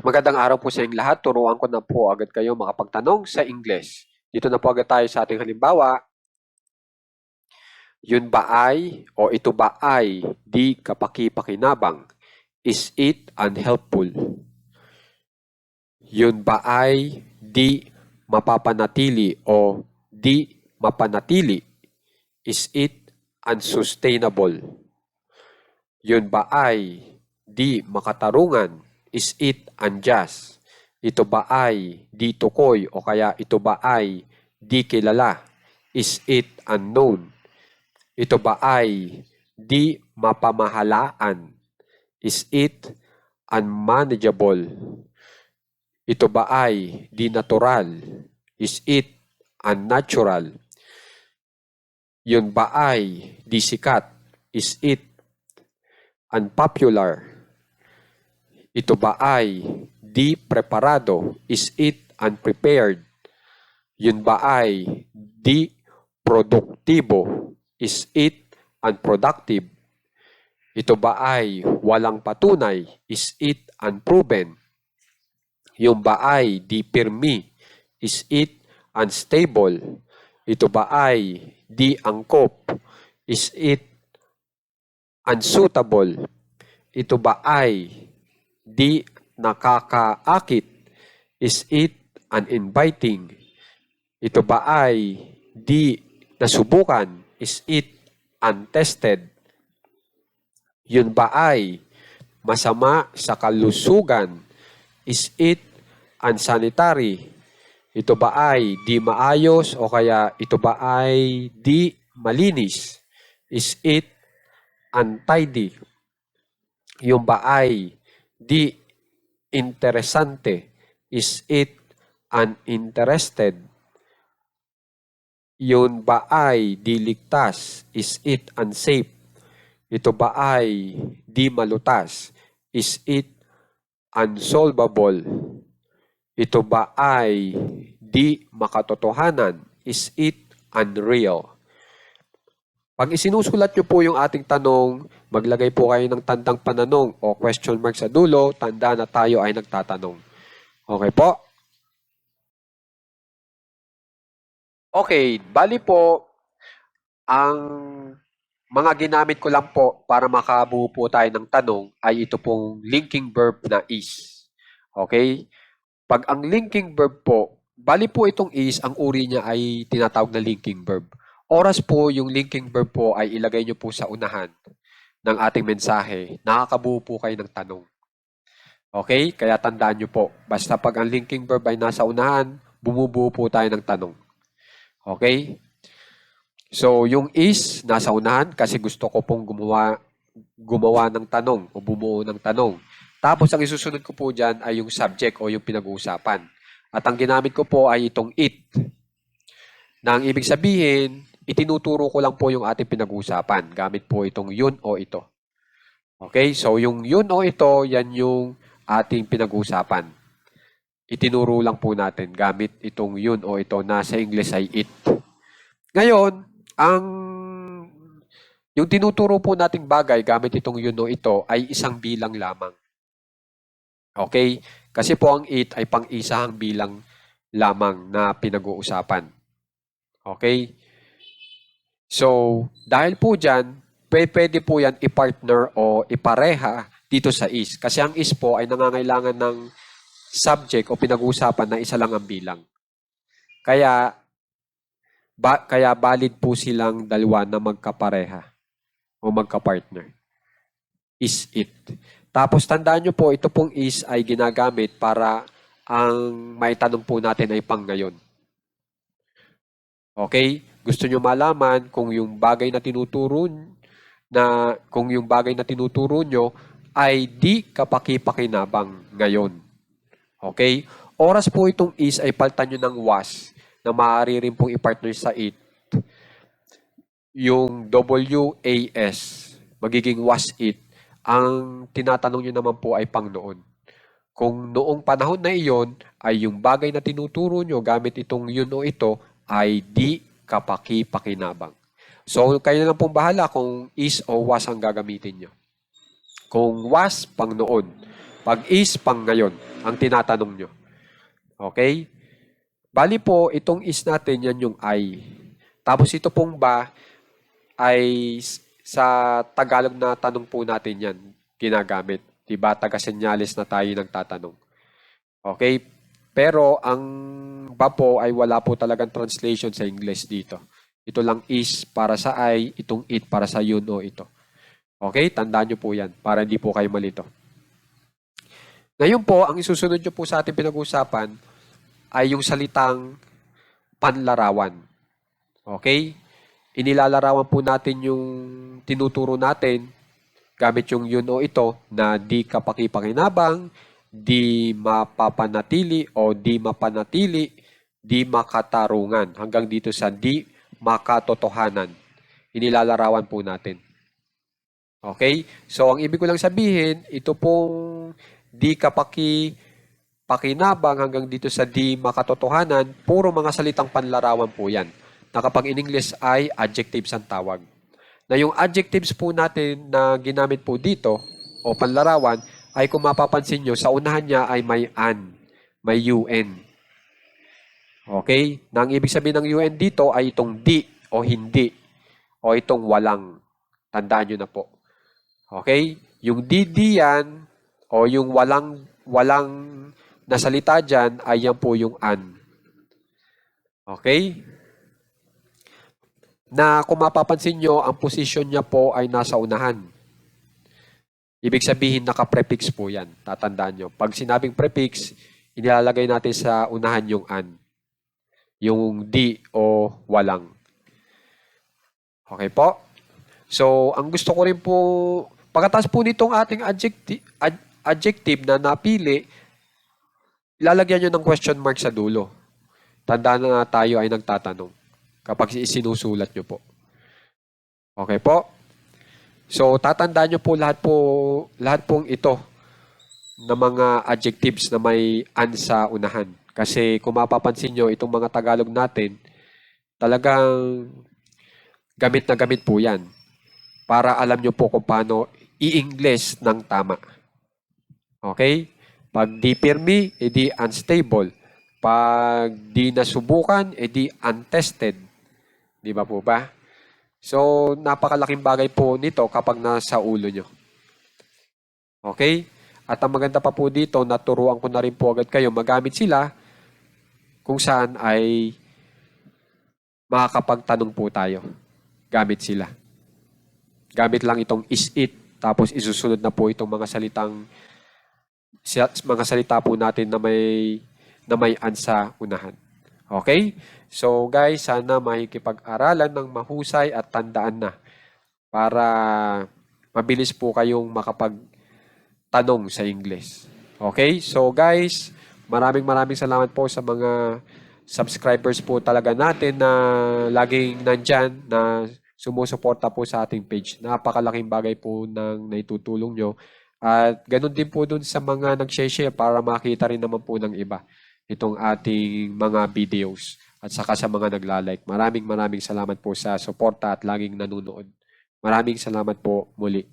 Magandang araw po sa inyong lahat. Turuan ko na po agad kayo makapagtanong sa English. Dito na po agad tayo sa ating halimbawa. Yun ba ay o ito ba ay di kapaki-pakinabang? Is it unhelpful? Yun ba ay di mapapanatili o di mapanatili? Is it unsustainable? Yun ba ay di makatarungan? Is it unjust? Ito ba ay di tukoy o kaya ito ba ay di kilala? Is it unknown? Ito ba ay di mapamahalaan? Is it unmanageable? Ito ba ay di natural? Is it unnatural? Yun ba ay di sikat? Is it unpopular? Ito ba ay di preparado? Is it unprepared? Yun ba ay di produktibo? Is it unproductive? Ito ba ay walang patunay? Is it unproven? Yun ba ay di pirmi? Is it unstable? Ito ba ay di angkop? Is it unsuitable? Ito ba ay di nakakaakit? Is it uninviting? Ito ba ay di nasubukan? Is it untested? Yun ba ay masama sa kalusugan? Is it unsanitary? Ito ba ay di maayos o kaya ito ba ay di malinis? Is it untidy? Yung ba ay di interesante? Is it uninterested? Yun ba ay di ligtas? Is it unsafe? Ito ba ay di malutas? Is it unsolvable? Ito ba ay di makatotohanan? Is it unreal? Pag isinusulat nyo po yung ating tanong, maglagay po kayo ng tandang pananong o question mark sa dulo, tanda na tayo ay nagtatanong. Okay po? Okay, bali po, ang mga ginamit ko lang po para makabuo po tayo ng tanong ay ito pong linking verb na is. Okay? Pag ang linking verb po, bali po itong is, ang uri niya ay tinatawag na linking verb. Oras po yung linking verb po ay ilagay nyo po sa unahan ng ating mensahe. Nakakabuo po kayo ng tanong. Okay? Kaya tandaan nyo po, basta pag ang linking verb ay nasa unahan, bumubuo po tayo ng tanong. Okay? So, yung is, nasa unahan kasi gusto ko pong gumawa ng tanong o bumuo ng tanong. Tapos, ang isusunod ko po dyan ay yung subject o yung pinag-uusapan. At ang ginamit ko po ay itong it. Na ang ibig sabihin, itinuturo ko lang po yung ating pinag-uusapan. Gamit po itong yun o ito. Okay? So, yung yun o ito, yan yung ating pinag-uusapan. Itinuro lang po natin gamit itong yun o ito na sa English ay it. Ngayon, yung tinuturo po nating bagay gamit itong yun o ito ay isang bilang lamang. Okay? Kasi po ang it ay pang-isahang bilang lamang na pinag-uusapan. Okay? So, dahil po dyan, pwede po yan i-partner o ipareha dito sa is. Kasi ang is po ay nangangailangan ng subject o pinag-uusapan na isa lang ang bilang. Kaya valid po silang dalawa na magkapareha o magka-partner. Is it. Tapos tandaan nyo po, ito pong is ay ginagamit para ang maitanong po natin ay pang ngayon. Okay? Gusto nyo malaman kung yung bagay na tinuturo nyo ay di kapaki-pakinabang ngayon. Okay? Oras po itong is ay palitan nyo ng was na maaari rin pong i-partner sa it. Yung WAS, magiging was it. Ang tinatanong nyo naman po ay pang noon. Kung noong panahon na iyon ay yung bagay na tinuturo nyo gamit itong yun o ito ay di kapaki-pakinabang. So, kayo na lang pong bahala kung is o was ang gagamitin nyo. Kung was, pang noon. Pag is, pang ngayon. ang tinatanong nyo. Okay? Bali po, itong is natin, yan yung I. Tapos ito pong ba ay sa Tagalog na tanong po natin yan ginagamit. Diba? Taga-senyales na tayo nagtatanong. Okay? Pero ang ba po ay wala po talagang translation sa English dito. Ito lang is para sa I, itong it para sa yun o ito. Okay? Tandaan nyo po yan para hindi po kayo malito. Ngayon po, ang isusunod nyo po sa ating pinag-uusapan ay yung salitang panlarawan. Okay? Inilalarawan po natin yung tinuturo natin gamit yung yun o ito na di kapakipakinabang, di mapapanatili o di mapanatili, di makatarungan. Hanggang dito sa di makatotohanan. Inilalarawan po natin. Okay? So, ang ibig ko lang sabihin, ito pong di pakinabang hanggang dito sa di makatotohanan, puro mga salitang panlarawan po yan. Na kapag in English ay adjectives ang tawag. Na yung adjectives po natin na ginamit po dito o panlarawan ay kung mapapansin nyo, sa unahan niya ay may an, may un. Okay? Na ang ibig sabihin ng un dito ay itong di o hindi o itong walang. Tandaan nyo na po. Okay? Yung di yan o yung walang na salita dyan ay yan po yung an. Okay? Na kung mapapansin nyo, ang position niya po ay nasa unahan. Ibig sabihin, naka-prefix po yan. Tatandaan nyo. Pag sinabing prefix, inilalagay natin sa unahan yung an. Yung di o walang. Okay po? So, ang gusto ko rin po, pagkatapos po nitong ating adjective na napili, ilalagyan nyo ng question mark sa dulo. Tandaan na tayo ay nagtatanong kapag isinusulat nyo po. Okay po? So, tatandaan nyo po lahat pong ito na mga adjectives na may an sa unahan. Kasi kung mapapansin nyo, itong mga Tagalog natin, talagang gamit na gamit po yan. Para alam nyo po kung paano i-English ng tama. Okay? Pag di firme, edi unstable. Pag di nasubukan, edi untested. Di ba po ba? So, napakalaking bagay po nito kapag nasa ulo nyo. Okay? At ang maganda pa po dito, naturuan ko na rin po agad kayo magamit sila kung saan ay makakapagtanong po tayo. Gamit sila. Gamit lang itong is it, tapos isusunod na po itong mga salita po natin na may an sa unahan. Okay? So guys, sana makikipag-aralan ng mahusay at tandaan na para mabilis po kayong makapagtanong sa English. Okay? So guys, maraming salamat po sa mga subscribers po talaga natin na laging nandyan na sumusuporta po sa ating page. Napakalaking bagay po ng naitutulong nyo. At ganun din po dun sa mga nag-share para makita rin naman po ng iba itong ating mga videos at saka sa mga nagla-like. Maraming salamat po sa suporta at laging nanonood. Maraming salamat po muli.